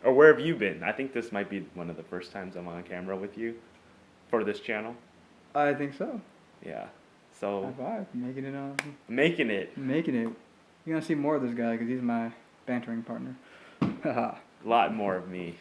Or where have you been? I think this might be one of the first times I'm on camera with you for this channel. I think so. Yeah. High So, five. making it Making it. You're gonna see more of this guy because he's my bantering partner. Haha. a lot more of me.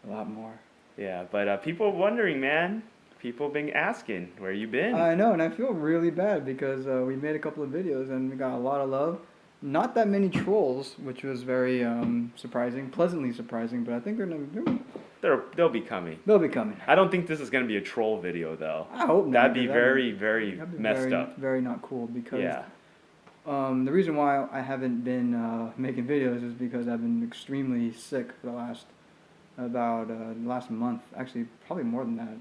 A lot more. Yeah, but people wondering, man. People been asking, where you been? I know, and I feel really bad because we made a couple of videos and we got a lot of love. Not that many trolls, which was very surprising, pleasantly surprising. But I think They'll be coming. they'll be coming. I don't think this is gonna be a troll video though. I hope not. That'd be 'Cause very, very that'd be messed very, up. very not cool. Because Yeah. the reason why I haven't been making videos is because I've been extremely sick for the last last month. Actually, probably more than that.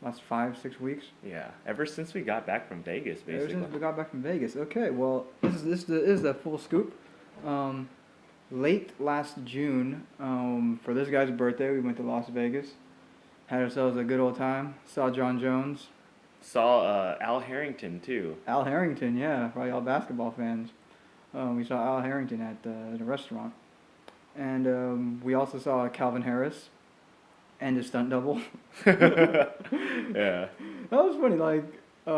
Last 5-6 weeks. Yeah. Ever since we got back from Vegas, Ever basically. since we got back from Vegas. Okay, well, this is the full scoop. Late last June, for this guy's birthday, we went to Las Vegas. Had ourselves a good old time. Saw John Jones. Saw Al Harrington too. Al Harrington, yeah, probably all basketball fans. We saw Al Harrington at the restaurant. And we also saw Calvin Harris and his stunt double. Yeah. That was funny. Like, I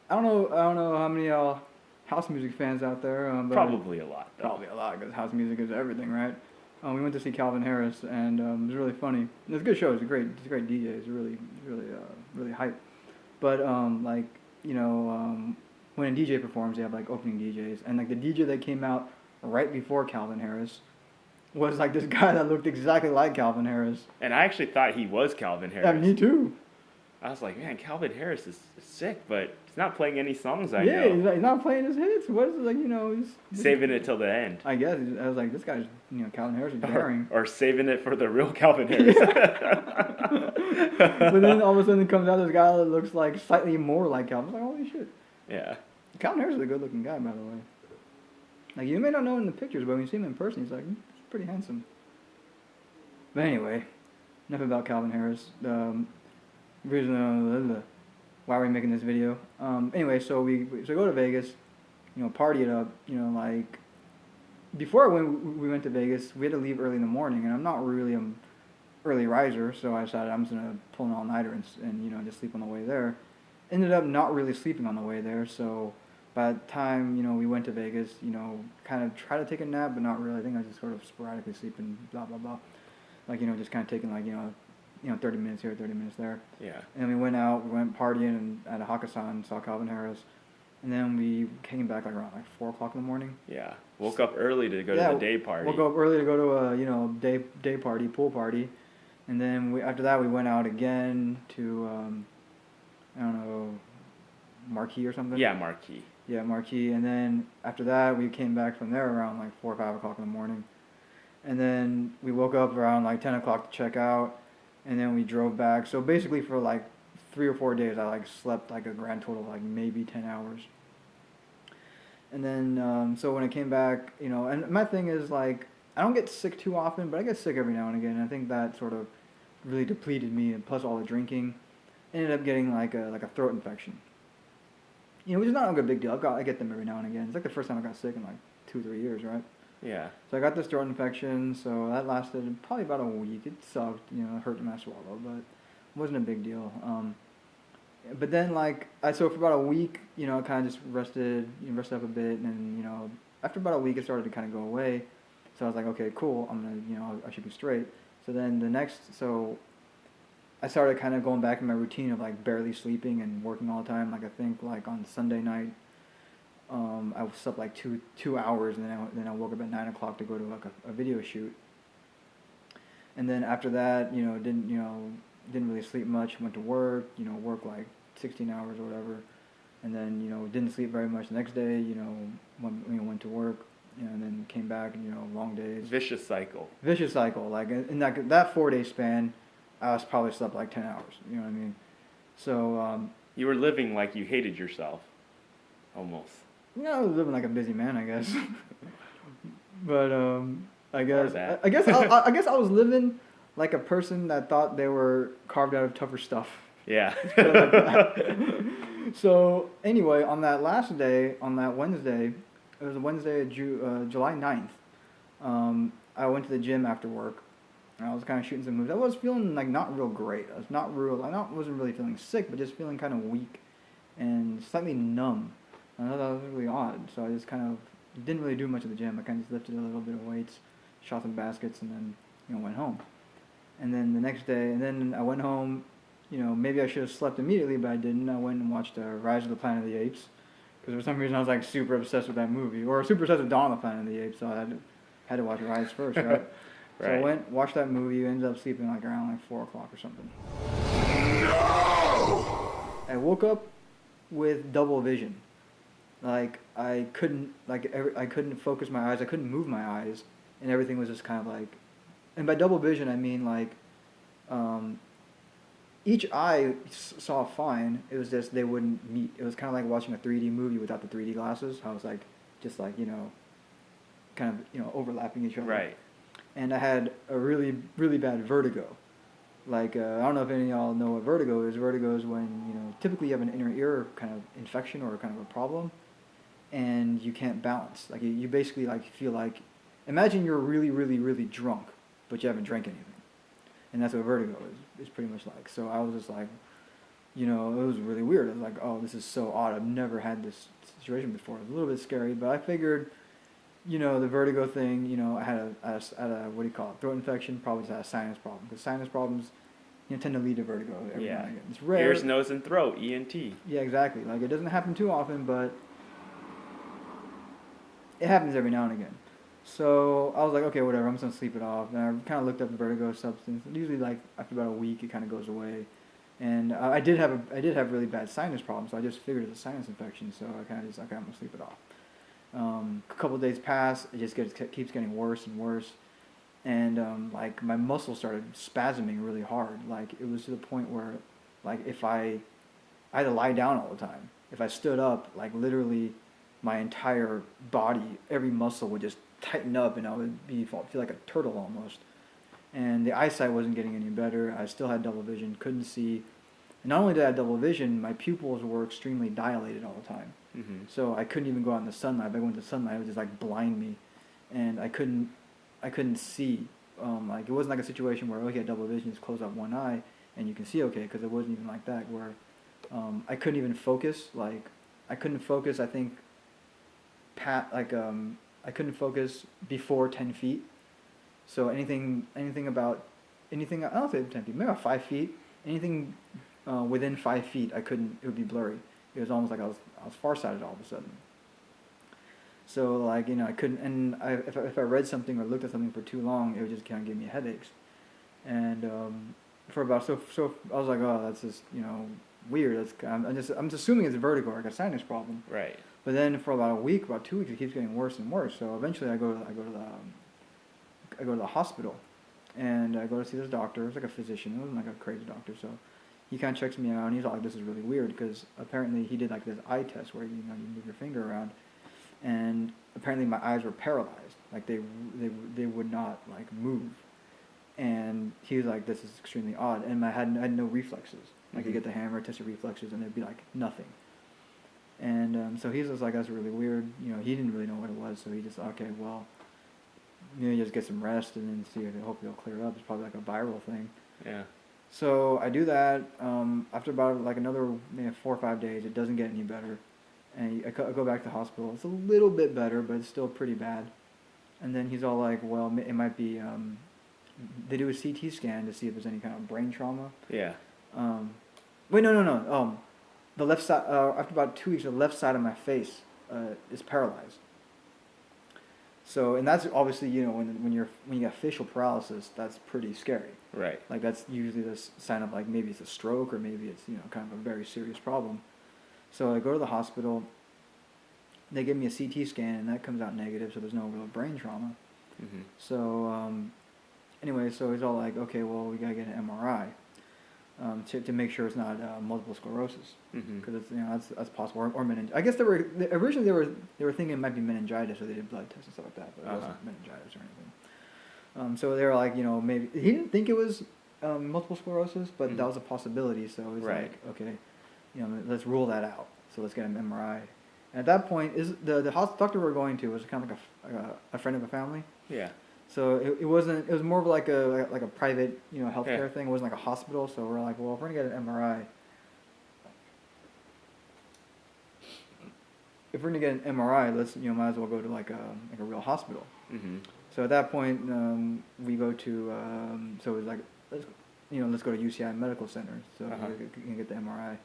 don't know how many house music fans out there. But Probably a lot though. probably a lot because house music is everything, right? We went to see Calvin Harris, and it was really funny. It was a good show. He's a great DJ. He's really hype. But like when a DJ performs, they have like opening DJs, and like the DJ that came out right before Calvin Harris was like this guy that looked exactly like Calvin Harris. And I actually thought he was Calvin Harris. Yeah, me too. I was like, man, Calvin Harris is sick, but he's not playing any songs I Yeah, know. he's not playing his hits. What is it like? He's Saving it till the end. I guess I was like, this guy's Calvin Harris is daring. Or saving it for the real Calvin Harris. But then all of a sudden comes out this guy that looks like slightly more like Calvin. I was like, holy shit. Yeah. Calvin Harris is a good looking guy, by the way. Like, you may not know in the pictures, but when you see him in person, he's pretty handsome. But anyway, enough about Calvin Harris. Reason why we're making this video. Anyway, so we go to Vegas, party it up, like before we went to Vegas, we had to leave early in the morning, and I'm not really an early riser, so I decided I'm just gonna pull an all-nighter and just sleep on the way there. Ended up not really sleeping on the way there, so by the time we went to Vegas, kind of tried to take a nap, but not really. I think I was just sort of sporadically sleeping, blah blah blah, like just kind of taking 30 minutes here, 30 minutes there. Yeah. And then we went partying and at a Hakkasan, saw Calvin Harris. And then we came back around 4 o'clock in the morning. Yeah. Woke up early to go to the day party. Woke up early to go to a day party, pool party. And then after that we went out again to I don't know, Marquee or something. Yeah, Marquee. Yeah, Marquee. And then after that we came back from there around 4 or 5 o'clock in the morning. And then we woke up around 10 o'clock to check out. And then we drove back. So basically for 3 or 4 days, I slept a grand total of maybe 10 hours. And then so when I came back, and my thing is I don't get sick too often, but I get sick every now and again. And I think that sort of really depleted me, and plus all the drinking, ended up getting a throat infection. Which is not a big deal. I get them every now and again. It's the first time I got sick in 2 or 3 years, right? Yeah. So I got this throat infection, so that lasted probably about a week. It sucked, it hurt when I swallowed, but it wasn't a big deal. But then so for about a week, I kind of just rested up a bit, and after about a week it started to kind of go away. So I was like, okay, cool, I'm gonna, I should be straight. So then I started kind of going back in my routine of barely sleeping and working all the time. I think on Sunday night, I slept 2 hours, and then I woke up at 9 o'clock to go to a video shoot. And then after that, didn't really sleep much. Went to work, work 16 hours or whatever, and then didn't sleep very much the next day. Went to work, and then came back, long days. Vicious cycle. Vicious cycle. In that 4-day span, I was probably slept 10 hours. You know what I mean? So you were living like you hated yourself, almost. I was living like a busy man, I guess. But I guess that. I guess I was living like a person that thought they were carved out of tougher stuff. Yeah. So anyway, on that last day, on that Wednesday, it was a Wednesday, July 9th. I went to the gym after work. And I was kind of shooting some moves. I was feeling like not real great. I was not real. Wasn't really feeling sick, but just feeling kind of weak and slightly numb. And I thought that was really odd. So I just kind of didn't really do much of the gym. I kind of just lifted a little bit of weights, shot some baskets, and then went home. And then the next day, and then I went home. Maybe I should have slept immediately, but I didn't. I went and watched Rise of the Planet of the Apes, because for some reason I was like super obsessed with that movie, or super obsessed with Dawn of the Planet of the Apes. So I had to watch Rise first, right? Right. So I went, watched that movie, ended up sleeping like around like 4 o'clock or something. No! I woke up with double vision. Like I couldn't focus my eyes. I couldn't move my eyes, and everything was just kind of like. And by double vision, I mean like, each eye saw fine. It was just they wouldn't meet. It was kind of like watching a 3D movie without the 3D glasses. How it's like just like kind of overlapping each other. Right. And I had a really, really bad vertigo. Like, I don't know if any of y'all know what vertigo is. Vertigo is when, typically you have an inner ear kind of infection or kind of a problem, and you can't balance. Like, you basically, like, feel like, imagine you're really, really, really drunk, but you haven't drank anything. And that's what vertigo is pretty much like. So I was just like, it was really weird. I was like, oh, this is so odd. I've never had this situation before. It was a little bit scary, but I figured... the vertigo thing, I had a what do you call it, throat infection, probably just had a sinus problem. Because sinus problems, tend to lead to vertigo every now and again. It's rare. Ears, nose, and throat, ENT. Yeah, exactly. Like, it doesn't happen too often, but it happens every now and again. So I was like, okay, whatever, I'm just going to sleep it off. And I kind of looked up the vertigo substance. Usually, like, after about a week, it kind of goes away. And I did have really bad sinus problems, so I just figured it's a sinus infection. So I kind of just, okay, I'm going to sleep it off. A couple of days pass, it just keeps getting worse and worse, and like my muscles started spasming really hard. Like it was to the point where, like if I had to lie down all the time. If I stood up, like literally, my entire body, every muscle would just tighten up, and I would feel like a turtle almost. And the eyesight wasn't getting any better. I still had double vision, couldn't see. And not only did I have double vision, my pupils were extremely dilated all the time. Mm-hmm. So I couldn't even go out in the sunlight. If I went to sunlight, it would just like blind me, and I couldn't see. Like it wasn't like a situation where okay, double vision, just close up one eye and you can see okay, because it wasn't even like that. Where I couldn't even focus. Like I couldn't focus. I think I couldn't focus before 10 feet. So anything about anything, I don't say 10 feet, maybe about 5 feet. Anything within 5 feet, I couldn't. It would be blurry. It was almost like I was farsighted all of a sudden. So like I couldn't, and if I read something or looked at something for too long, it would just kind of give me headaches. And for about so I was like, oh, that's just weird. I'm just assuming it's a vertigo or like a sinus problem. Right. But then for about a week, about 2 weeks, it keeps getting worse and worse. So eventually, I go to the hospital, and I go to see this doctor. It's like a physician. It wasn't like a crazy doctor. So he kind of checks me out, and he's like, "This is really weird," because apparently he did like this eye test where you move your finger around, and apparently my eyes were paralyzed. Like they would not like move. And he was like, "This is extremely odd." And I had no reflexes. Like you get the hammer, test your reflexes, and there'd be like nothing. And so he was like, "That's really weird." He didn't really know what it was, so he just okay, well, just get some rest and then see if hopefully it'll clear up. It's probably like a viral thing. Yeah. So I do that. After about like another maybe 4 or 5 days, it doesn't get any better, and I go back to the hospital. It's a little bit better, but it's still pretty bad. And then he's all like, "Well, it might be." They do a CT scan to see if there's any kind of brain trauma. Yeah. Wait, no. The left side. After about 2 weeks, the left side of my face is paralyzed. So, and that's obviously when you get facial paralysis, that's pretty scary. Right. Like that's usually the sign of like maybe it's a stroke or maybe it's kind of a very serious problem. So I go to the hospital. They give me a CT scan and that comes out negative, so there's no real brain trauma. Mm-hmm. So anyway, so he's all like, okay, well we gotta get an MRI to make sure it's not multiple sclerosis, because it's that's possible, or meningitis. I guess originally they were thinking it might be meningitis, so they did blood tests and stuff like that, but it wasn't meningitis or anything. So they were like, maybe he didn't think it was multiple sclerosis, but that was a possibility. So it was like, okay, let's rule that out. So let's get an MRI. At that point, is the doctor we're going to was kind of like a friend of a family. Yeah. So it wasn't. It was more of like a private healthcare Yeah. thing. It wasn't like a hospital. So we're like, well, if we're gonna get an MRI, let's might as well go to like a real hospital. Mm-hmm. So at that point, we go to so it was like let's go to UCI Medical Center so we can get the MRI.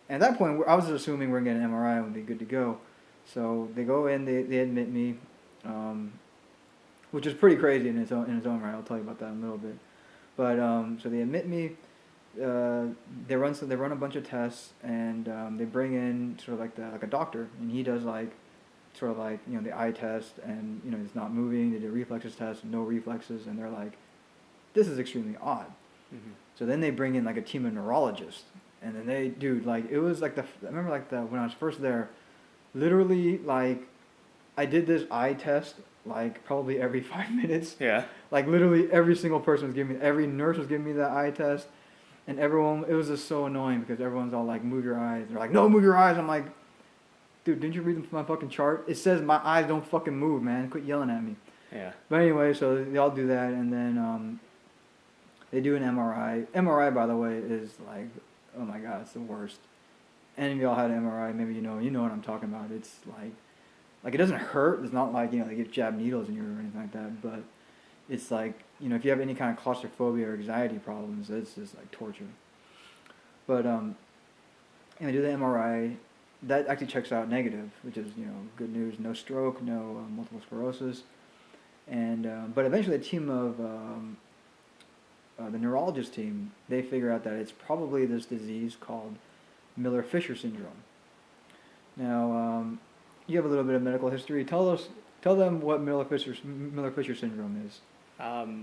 And at that point, I was just assuming we're gonna get an MRI and we'd be good to go. So they go in, they admit me, which is pretty crazy in its own right. I'll tell you about that in a little bit. But so they admit me. They run a bunch of tests and they bring in sort of like a doctor, and he does like sort of like the eye test, and it's not moving. They did a reflexes test, no reflexes, and they're like, this is extremely odd. Mm-hmm. So then they bring in like a team of neurologists, and then it was like I remember like when I was first there, literally like I did this eye test like probably every 5 minutes. Yeah. Like literally every single person was giving me, every nurse was giving me that eye test, and everyone, it was just so annoying because everyone's all like, move your eyes. They're like, no, move your eyes. I'm like, dude, didn't you read my fucking chart? It says my eyes don't fucking move, man. Quit yelling at me. Yeah. But anyway, so they all do that, and then they do an MRI. MRI, by the way, is like, oh my god, it's the worst. Any of y'all had an MRI, maybe you know what I'm talking about. It's like it doesn't hurt. It's not like they get jab needles in you or anything like that, but it's like, if you have any kind of claustrophobia or anxiety problems, it's just like torture. But and they do the MRI. That actually checks out negative, which is good news. No stroke, no multiple sclerosis, and but eventually a team of the neurologist team, they figure out that it's probably this disease called Miller-Fisher syndrome. Now you have a little bit of medical history. Tell them what Miller-Fisher syndrome is.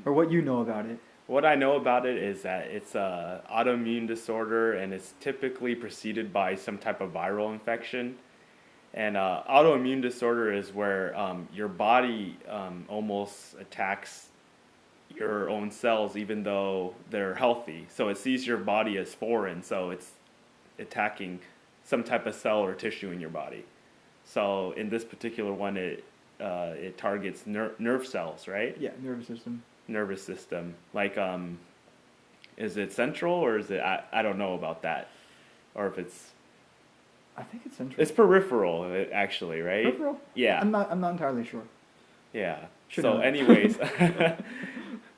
Or what you know about it. What I know about it is that it's an autoimmune disorder, and it's typically preceded by some type of viral infection. And autoimmune disorder is where your body almost attacks your own cells even though they're healthy. So it sees your body as foreign, so it's attacking some type of cell or tissue in your body. So in this particular one, it targets nerve cells, right? Yeah, nervous system. Nervous system. Like, is it central or is it? I don't know about that, or if it's. I think it's central. It's peripheral, actually, right? Peripheral? Yeah. I'm not entirely sure. Yeah. Should So, know. anyways,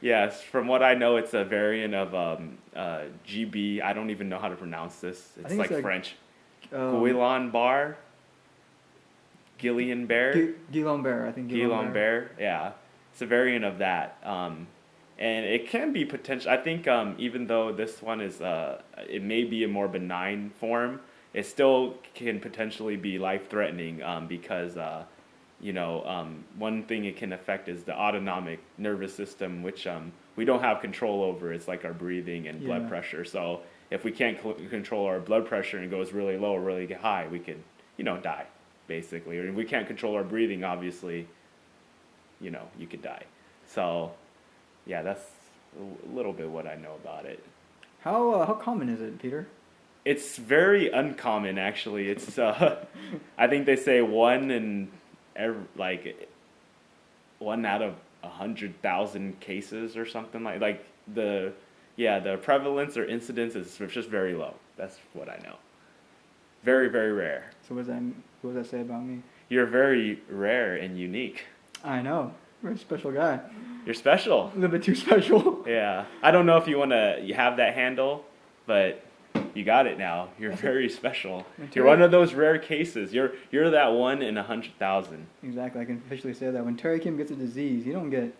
yes. From what I know, it's a variant of GB. I don't even know how to pronounce this. It's like French. Guillain-Barré. Guillain-Barré. Guillain-Barré, I think. Guillain-Barré, yeah. It's a variant of that. And it can be potential. I think even though this one is, it may be a more benign form, it still can potentially be life-threatening because, one thing it can affect is the autonomic nervous system, which we don't have control over. It's like our breathing and blood pressure. So if we can't control our blood pressure and it goes really low or really high, we could, die, basically. Or if we can't control our breathing, obviously, you could die. So, yeah, that's a little bit what I know about it. How common is it, Peter? It's very uncommon, actually. It's I think they say one out of 100,000 cases or something like the prevalence or incidence is just very low. That's what I know. Very, very rare. So what does that say about me? You're very rare and unique. I know. Very special guy. You're special. A little bit too special. Yeah. I don't know if you want to have that handle, but you got it now. You're very special. You're one of those rare cases. You're that one in 100,000. Exactly. I can officially say that when Terry Kim gets a disease, you don't just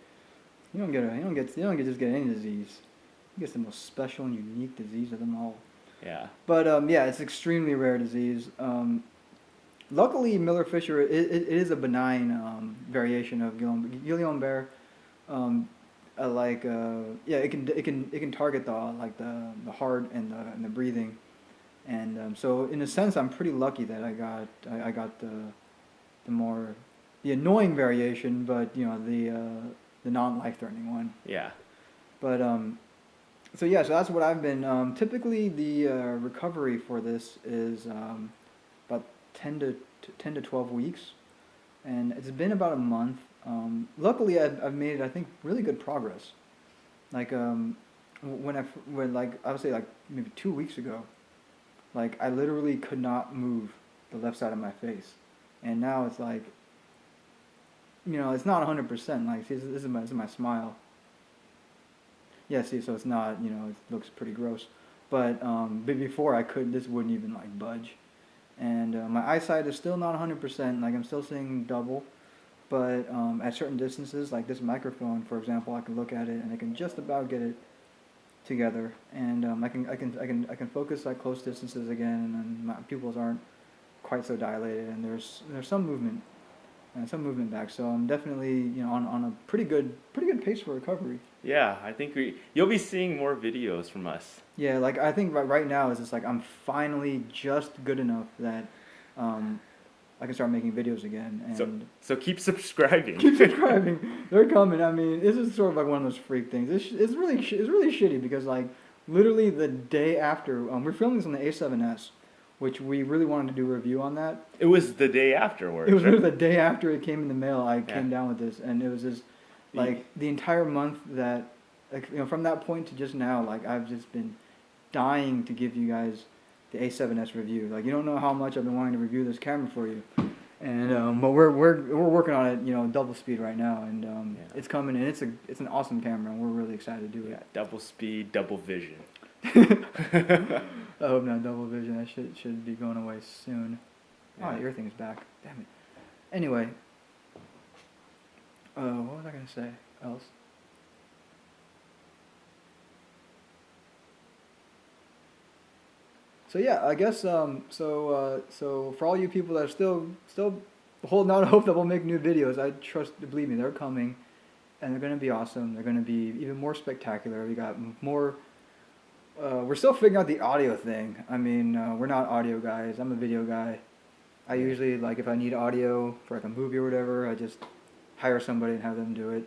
get any disease. He gets the most special and unique disease of them all. Yeah. But it's an extremely rare disease. Luckily, Miller-Fisher it is a benign variation of Guillain-Barré. It can target the heart and the breathing, and so in a sense, I'm pretty lucky that I got the annoying variation, but the non-life-threatening one. Yeah. But so that's what I've been. Typically, the recovery for this is about 10 to 10 to 12 weeks, and it's been about a month. Luckily, I've made, I think, really good progress. Like when like I would say like maybe 2 weeks ago, like I literally could not move the left side of my face, and now it's like, it's not 100%. Like, see, this is my smile. Yeah, see, so it's not, it looks pretty gross. But before this wouldn't even like budge. And my eyesight is still not 100%. Like, I'm still seeing double. But at certain distances, like this microphone, for example, I can look at it and I can just about get it together. And I can focus at close distances again, and then my pupils aren't quite so dilated, and there's some movement. Some movement back, so I'm definitely on a pretty good pace for recovery. Yeah, I think you'll be seeing more videos from us. Yeah, like I think right now is just like I'm finally just good enough that I can start making videos again. And so keep subscribing. Keep subscribing. They're coming. I mean, this is sort of like one of those freak things. It's really shitty because like literally the day after we're filming this on the A7S. Which we really wanted to do a review on that. It was the day afterwards. It was really the day after it came in the mail. I came down with this, and it was just like the entire month that, like, from that point to just now, like I've just been dying to give you guys the A7S review. Like, you don't know how much I've been wanting to review this camera for you, and but we're working on it, double speed right now, and it's coming, and it's an awesome camera, and we're really excited to do it. Yeah, double speed, double vision. I hope not double vision. That should be going away soon. Yeah. Oh, your thing's back. Damn it. Anyway, what was I gonna say else? So yeah, I guess so for all you people that are still holding out hope that we'll make new videos, believe me, they're coming, and they're gonna be awesome. They're gonna be even more spectacular. We got more. We're still figuring out the audio thing. I mean, we're not audio guys. I'm a video guy. I usually, like, if I need audio for like a movie or whatever, I just hire somebody and have them do it.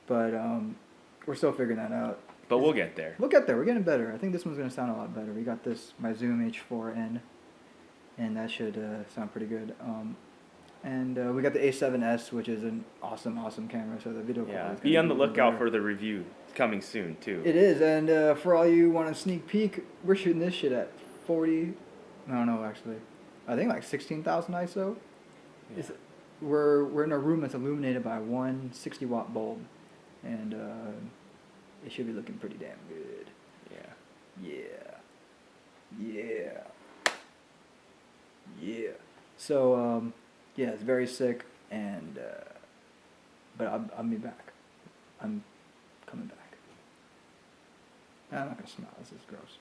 But we're still figuring that out. But we'll get there. We'll get there. We're getting better. I think this one's going to sound a lot better. We got my Zoom H4n, and that should sound pretty good. And we got the A7S, which is an awesome camera. So the video quality is be on the lookout for the review. Coming soon too. It is, and for all you want a sneak peek, we're shooting this shit at 40. I don't know actually. I think like 16,000 ISO. Yeah. We're in a room that's illuminated by one 60-watt bulb, and it should be looking pretty damn good. Yeah. So yeah, it's very sick, and but I'll be back. I'm coming back. I'm not gonna smile. This is gross.